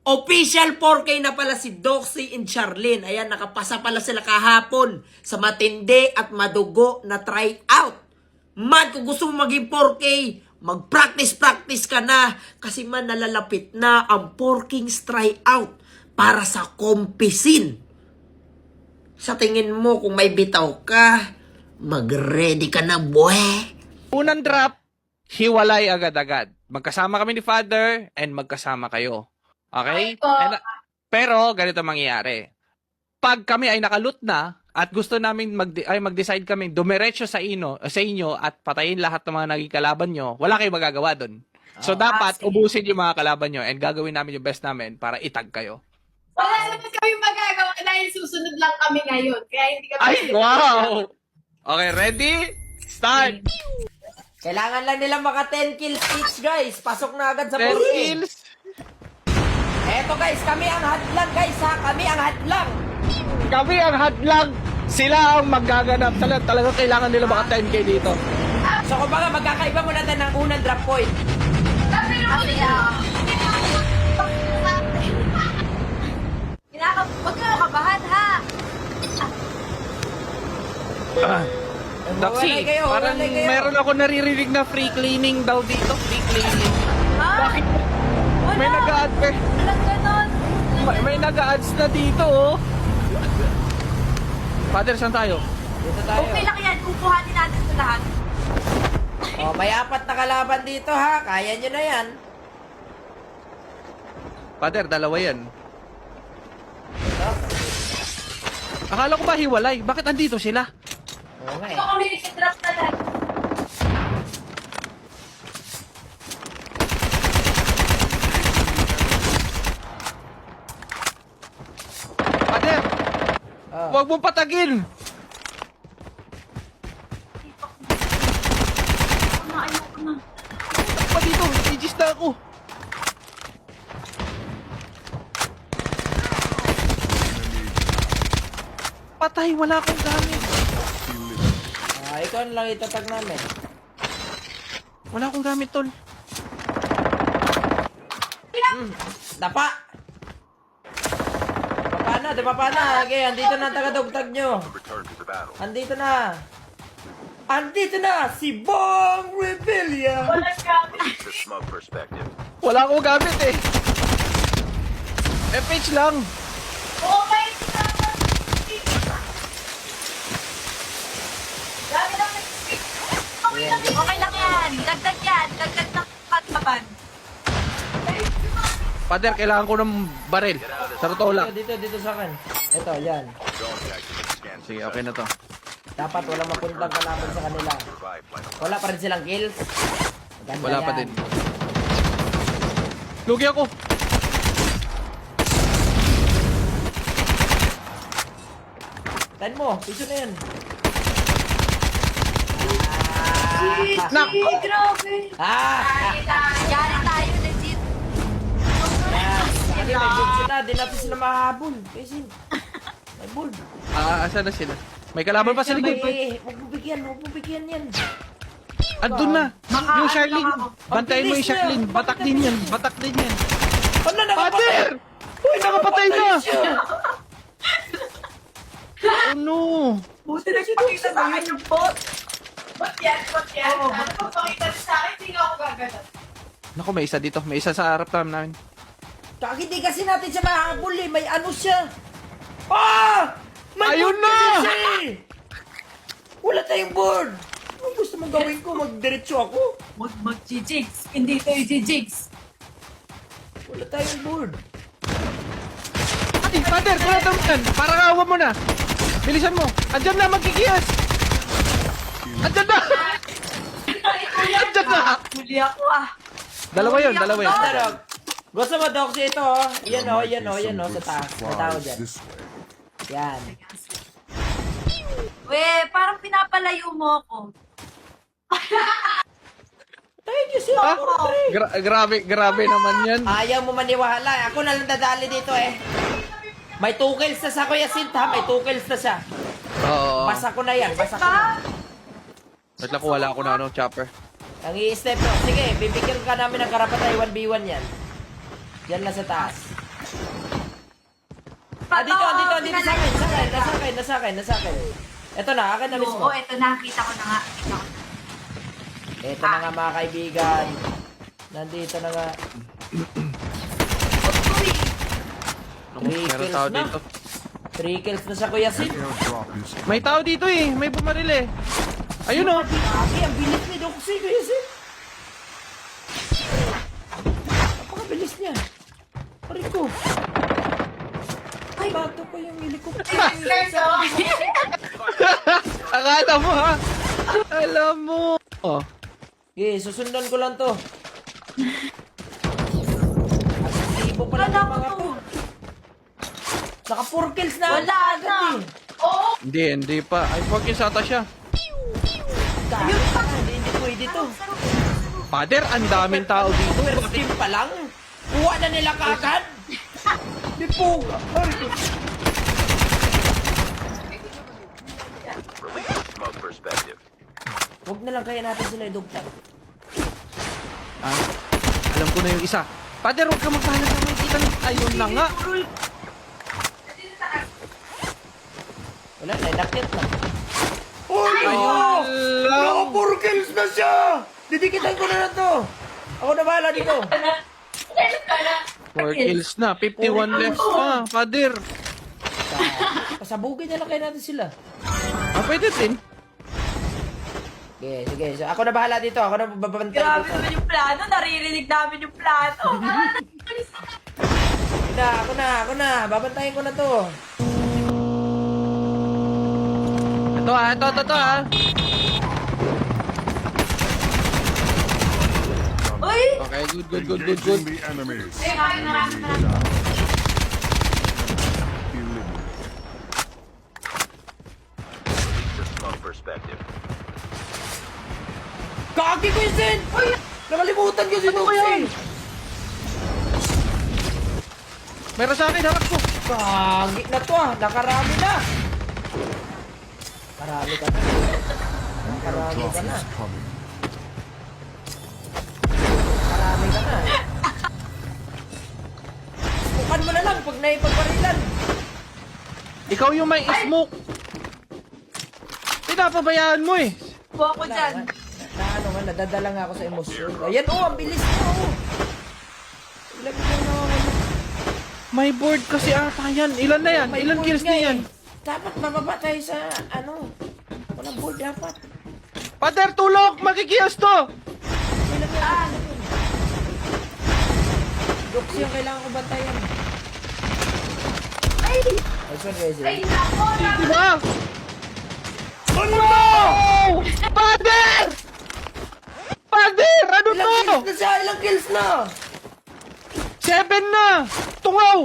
Official 4K na pala si Doxy and Charlene. Ayan, nakapasa pala sila kahapon sa matindi at madugo na try out. Man, kung gusto mo maging 4K, mag-practice ka na. Kasi man, nalalapit na ang 4K's try out para sa kompisin. Sa tingin mo, kung may bitaw ka, mag-ready ka na, boy. Unang drop, hiwalay agad-agad. Magkasama kami ni Father and magkasama kayo. Okay? Pero ganito mangyayari. Pag kami ay nakalut na at gusto namin mag-decide kami dumiretso sa inyo at patayin lahat ng mga naging kalaban nyo, wala kayong magagawa doon. So dapat ubusin yung mga kalaban nyo and gagawin namin yung best namin para itag kayo. Wala naman kami magagawa dahil susunod lang kami ngayon. Kaya hindi kami... Ay, wow! Okay, ready? Start! Kailangan lang nila maka 10 kills each, guys. Pasok na agad sa 10 4K. kills. Eto guys, kami ang hadlang guys ha. Kami ang hadlang. Kami ang hadlang. Sila ang magaganap. Talaga kailangan nila maka 10k dito. So kumbaga magkakaiba muna tayo ng unang drop point. Huwag ka kabahan ha. Daxi, Walay kayo, parang walay kayo. meron ako naririnig na free cleaning daw dito. Free cleaning. Ha? Bakit? Wala. May nag-a-add Walang ganon. may nag-a-ads na dito oh. Father, saan tayo? Dito tayo. Okay lang yan. Kukuhanin natin ito lahat. Oh, may 4 na kalaban dito ha. Kaya nyo na yan. Father, 2 yan. Ito. Akala ko ba hiwalay? Bakit andito sila? Oo nga Ito kami nag-drop na lang. Father, Oh. huwag mong patagin! Ayoko na. Pa dito, igis na ako. Patay, wala akong gamit. Ikaw na lang itatag namin. Wala akong gamit, tol. Dapa! Dapa na. Okay, andito na ang tagadugtag nyo. Andito na. Andito na si Bong Rebellion. Walang gamit. Wala akong gamit eh. FH lang. Okay. Dami lang. Okay lang yan. Dagdag yan. Dagdag ng kataban. Father, kailangan ko ng baril. Sa totoo lang. Dito sa akin. Ito, yan. Sige, okay na to. Dapat walang mapuntang kalaban sa kanila. Wala pa rin silang kills. Maganda Wala pa yan. din. Lugi ako. Tan mo, piso na yan. Nak! Grabe. Yari tayo legit. Sige, may bull sila. Di natin sila mahabol. Kasi, may bull. Asa na sila? May kalaban pa sa likod. Huwag mo bigyan yan. Andun na. Yung Charlene. Bantayin mo yung Charlene. Batak din yan. Batak din yan. Ano na Father! Uy, nakapatay na! Oh no! Buti na pakita sa akin yung bot. Ba't yan? Ano pa pakita sa akin? Hindi ako gagana. Naku, may isa dito. May isa sa harap namin. Kaki, di kasi natin siya mahabol eh. May ano siya. Ah! May Ayun board na! kasi siya eh. Wala tayong board. Ano gusto mong gawin ko? Magdiretso ako? Huwag mag-jijigs. Hindi tayo jijigs. Wala tayong board. Ay, Father, wala daw yan. Parang awa mo na. Bilisan mo. Andyan na, magkikiyas. Andyan na! Andyan na! Huli ako ah. Dalawa yun. Tarog. Gusto mo, Doxy, ito oh. Yan oh, sa taas. May tao dyan. Yan. We, parang pinapalayo mo ako. Thank you, sir. Grabe naman yan. Ayaw mo maniwala. Ako na lang dadali dito eh. May 2 kills na sa Kuya Sint ha. May 2 kills na siya. Oo. Basa ko na yan. Basa ko na. Wait lang ko, wala ako na chopper. Ang i-step ko. Sige, bibigyan ka namin ng karapatan 1v1 yan. Yan lang sa taas. Dito sa akin. Nasa akin. Ito na, akin na mismo. Oo, eto na. Kita ko na nga. Ito na nga mga kaibigan. Nandito na nga. Meron tao na. dito. 3 kills na sa Kuya Sid. May tao dito eh. May bumaril eh. Ayun oh. Grabe, ang bilis ni Doxy, Kuya Sid. Napakabilis niya. Pari ko. Ay, bato ko yung helicopter. Akala mo ha? Alam mo. Oh. Okay, susundan ko lang to. Asibo pala Wala ng mga ko. to. Naka 4 kills na. Wala agad na. eh. Oo. Hindi pa. Ay, fuck yung sata siya. Hindi pwede to. Father, ang daming tao dito. First team pa lang. Kuha na nila kagad. Di po. Ay, huwag na lang kaya natin sila idugtag. Ah, alam ko na yung isa. Father, huwag ka magpahalang na makikita ng... Ayun na nga. Wala na, inakit na. Ayun lang. Naka 4 kills na siya. Didikitan ko na to. Ako na bahala dito. 4 kills na. 51 left pa, Father. Pasabugin na lang kaya natin sila. Ah, pwede din. Sige. So, ako na bahala dito. Ako na babantay Grabe dito. naman yung plano. Naririnig namin yung plano. Ako na. Babantayin ko na to. Ito ah. Uy! Okay, good. Engaging the enemies. Ay, marami. Kaki ko yung Zen! Nakalimutan ko si Doxy! Meron sa akin, harap ko. Kagi na to ah! Nakarami na! Marami ka na. Marami ka na. Is coming. Marami ka na. Bukan mo na lang pag naipagparilan. Ikaw yung may smoke. Pinapabayaan mo eh. Buwa ko dyan. Nadadala nga ako sa emosyon. Ayan ang bilis na Ilan na May board kasi ata yan. Ilan na yan? Ilan kills na yan? Dapat mababa tayo sa walang board dapat. Father, tulok! Makikiyos to! Ilan yan? Doxy yung kailangan ko bantayan. Ay! Ay, sorry guys. Ay, nako! Diba? Ano? Father! Father! Ano Ilang to? kills na siya? Ilang kills na? 7 na! Tungaw!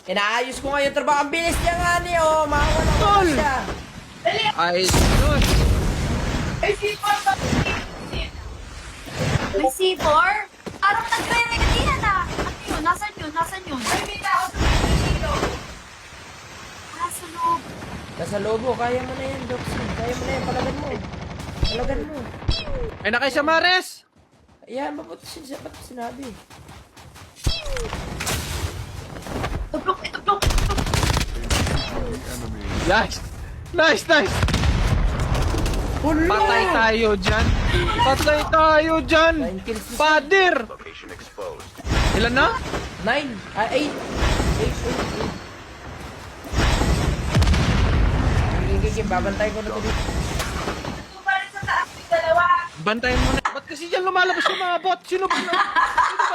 Inaayos ko nga yung trabaho. Ang bilis niya nga ni, Maawa na Tol! siya. Dali! Ay, sus! Ay, C4 ba? May C4? Parang nagre-ready na. Ano yun? Nasaan yun? Ay, may tao sa dito. Nasa loob. Nasa lobo. Kaya mo na yan, Doxy. Kaya mo na yan. Palagan mo. Ay, nakay sa Mares! Ayan, ba't sinabi? Tuplok. The enemies. Nice! Patay tayo dyan! Patay tayo dyan! 9 kills na siya. Father! Ilan na? 9. 8. 8. Sige, babantay ko na ito dito. Ito pa rin sa taas yung dalawa. Bantayan mo na. Ba't kasi dyan lumalabas yung mga bot? Sino ba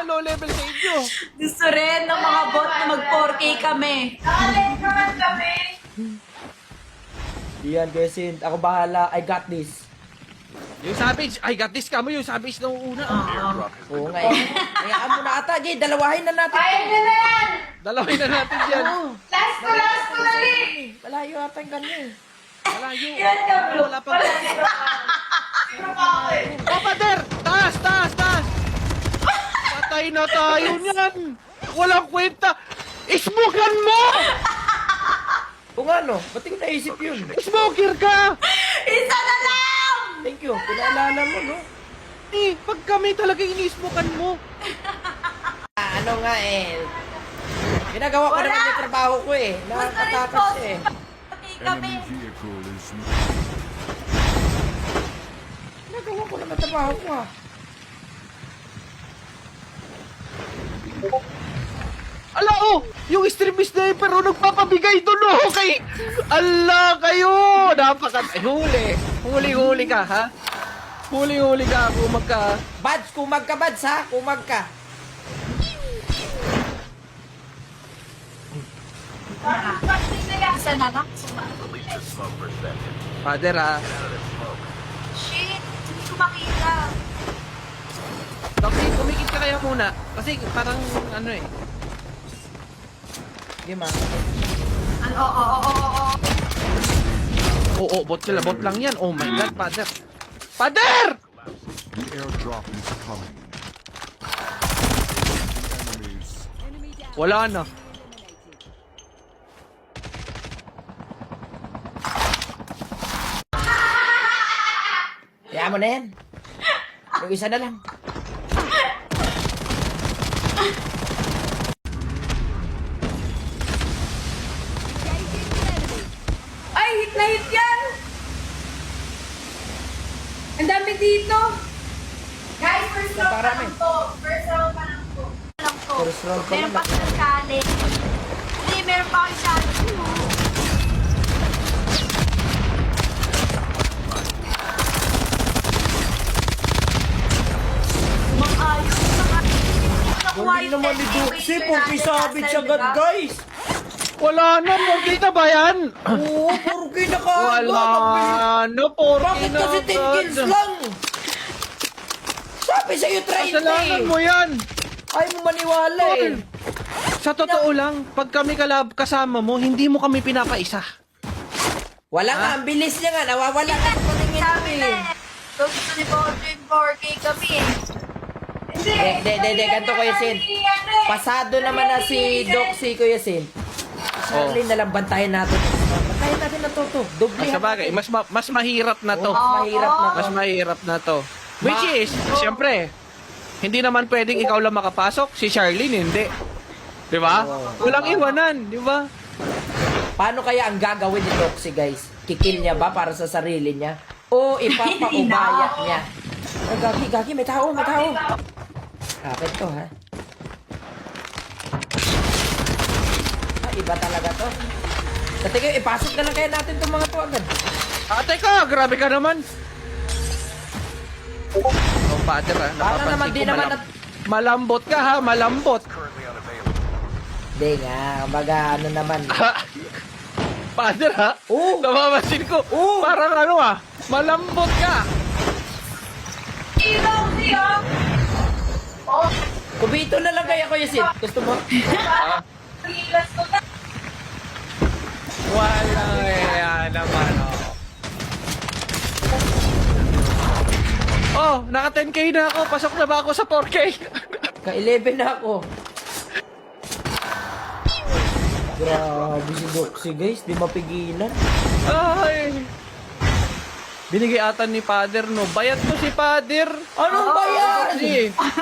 low level sa inyo? Gusto rin ng mga bot na mag-4K kami. Nakalit naman kami. Yan, guys. Ako bahala. I got this. Yung Savage, I got this ka mo yung Savage na una. Oo nga eh. Hayaan mo na ata, Jay. Dalawahin na natin. Ayun na yan! Dalawin na natin dyan. Oo. Last ko na rin! Malayo ata yung kanya eh. Malayo. Yan ka, bro. Wala pa. Sino pa ako eh? Oh, Father! Taas! Patay na tayo niyan. Walang kwenta. Ismokan mo! Kung ano, ba't ko naisip yun? Smoker ka! Isa na lang! Thank you. Pinaalala mo, no? Pag kami talaga inismokan mo. Ano nga eh. Ginagawa ko Wala. naman yung trabaho ko eh. Gusto rin Nakakatakas po. eh. Pati kami. Enemy vehicle is Ginagawa ko naman trabaho ko ah. Ala, oh! Yung stream sniper, oh, nagpapabigay doon, oh, kay... Ala, kayo! Ay, huli ka, ha? Huli ka, kumag ka. Bads, kumag ka Bads ha. Kumag ka. Isa na lang. Father, ha? Shit, hindi ko makita. Doxy, kumikit ka kaya muna. Kasi parang, ano eh. Di ma. Oo. Oo, bot sila. Bot lang yan. Oh my God, Father. Father! the airdrop is coming. Enemies Wala na. Kaya mo na yan. Yung isa na lang. Ay, hit na hit yan! Ang dami dito! Guys, first round pa Napakarami. lang to. First round pa lang to. First round pa Meron lang. pa silang challenge. Hindi, meron pa akong challenge. Mang-ayos naman. Nakuha Hindi yung naman ni 10K Duxie. wager Porque natin sabit last siya time, agad diba? guys. Wala na, 4K na ba yan? Oo, porque nakaagad. Wala na, 4K Bakit na kasi 10 kills lang? Sabi sa'yo, try Kasalanan mo yan. Ay mo maniwala eh. Sa totoo lang, pag kami kasama mo, hindi mo kami pinapaisa. Wala nga, ang bilis niya nga. Nawawala ka sa paningin Sabi na eh. eh. Gusto ni Baldwin 4K kami eh. De, ganito Kuya Sin. Pasado naman na si Doxy, Kuya Sin. Charlene na lang, bantayan natin. Bantayan natin na to. Doble Sa bagay, mas mahirap na to. Mas mahirap na to. Mas mahirap na to. Which is, siyempre, hindi naman pwedeng ikaw lang makapasok, si Charlene hindi. 'Di ba? Walang iwanan, 'di ba? Paano kaya ang gagawin ni Doxy, guys? Kikil niya ba para sa sarili niya? O ipapaubaya niya? Oh, gagi, may tao. Kapit to, ha? Iba talaga to. Sa tingin, ipasok na lang kaya natin itong mga to agad. Ate ka, grabe ka naman. Oh, Father, ha? Para naman Napapansin di ko naman malambot ka, ha? Malambot. Hindi nga, baga ano naman. Father, ha? Oo. Napapansin ko. Oo. Parang ano, ha? Malambot ka. Kubito na lang kaya Kuya Sid. Gusto mo? Wala naman, oh. Oh, naka 10K na ako. Pasok na ba ako sa 4K? Ka-11 na ako. Grabe si Doxy, guys. Di mapigilan. Ay. Binigay ata ni Father, no? Bayad to si Father. Anong bayan?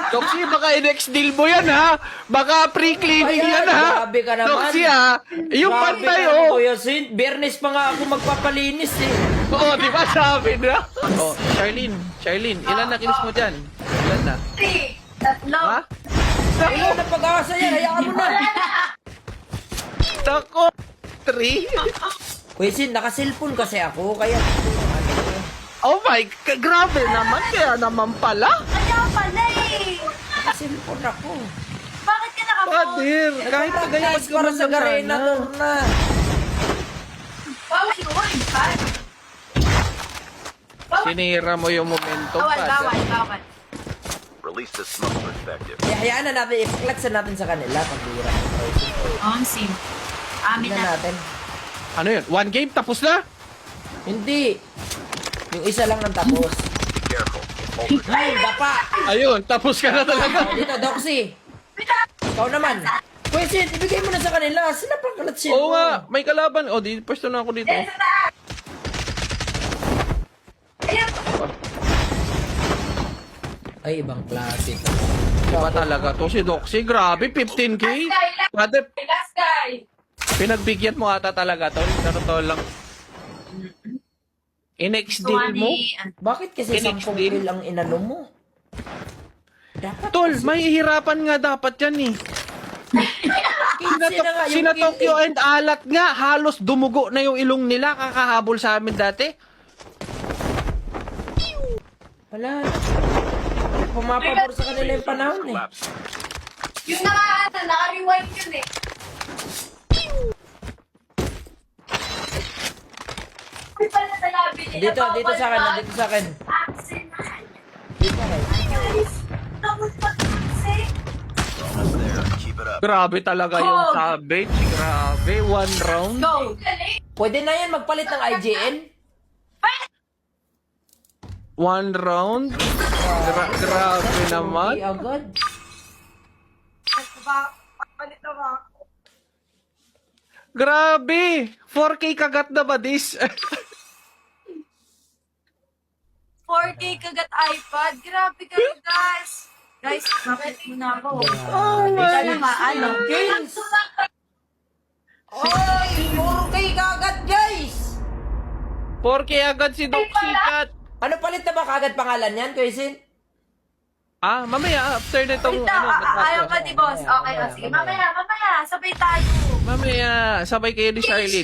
Doxy, baka i-next deal mo yan, ha? Baka pre-cleaning Bayan, yan, ha? grabe ka naman. Doxy, ha? Yung Grabe pantay, ka, oh. Kuya Sid. Biyernes pa nga ako magpapalinis eh. Oo, di ba sabi na? Oh, Charlene, ilan na kills mo dyan? Ilan na? 3, tatlo. Ha? Ayun na pag-asa yan. Hayaan mo na. Tako! 3? Kuya Sid, naka-cellphone kasi ako. Kaya Oh my, grabe naman. Kaya naman pala. Kaya pala eh. naka-cellphone ako. Bakit ka nakapost? Father, kahit na ganyan Practice para sa Garena Torna. Bawal siguro yung fan. Sinira mo yung momentum, Bawal. Father. Release the smoke perspective. Kaya hayaan na natin. I-clutch na natin sa kanila. Pagbira. On sim. Amin Tingnan na. natin. Ano yun? One game, tapos na? Hindi. Yung isa lang ang tapos. Careful. Ay, dapa. Ayun, tapos ka na talaga. Dito, Doxy. Ikaw naman. Kuya Sid, ibigay mo na sa kanila. Sila pang kalatsin Oo nga, may kalaban. Oh, pwesto na ako dito. Ay, ibang klase. Iba talaga to si Doxy. Grabe, 15K. Father, Last Pinagbigyan mo ata talaga, tol. Totoo lang. In-ex deal mo? Bakit kasi Kinex 10 din. kill ang inano mo? Dapat Tol, kasi may hihirapan nga dapat yan eh. 15 na nga yung Sina kill Tokyo eh. and Alat nga, halos dumugo na yung ilong nila kakahabol sa amin dati. Wala. Pumapabor sa kanila yung panahon eh. Collapse. Yung naka-rewind yun eh. Ay, pala sa labi nila. Dito sa akin, dito sa akin. Arsenal. Dito sa akin. Guys, tapos pag-kasi. Almost there. Keep it up. Grabe talaga yung Kog. savage. Grabe, one round. Go. Galing. Pwede na yan magpalit ng IGN? One round? Grabe naman. Okay, agad. Palit na ba? Grabe! 4K kagat na ba this? 4K kagat iPad. Grabe kayo, guys. Guys, bakit muna ako? Oh Hindi ka na maano. Kills! Oy! 4K kagad, guys! 4K agad si Doc Sikat. Ano palit na ba kagad pangalan yan, Kuisin? Ah, mamaya after nitong Ito, ano, ayaw pa di boss. Okay, o sige. Mamaya, sabay tayo. mamaya sabay kayo ni Charlie.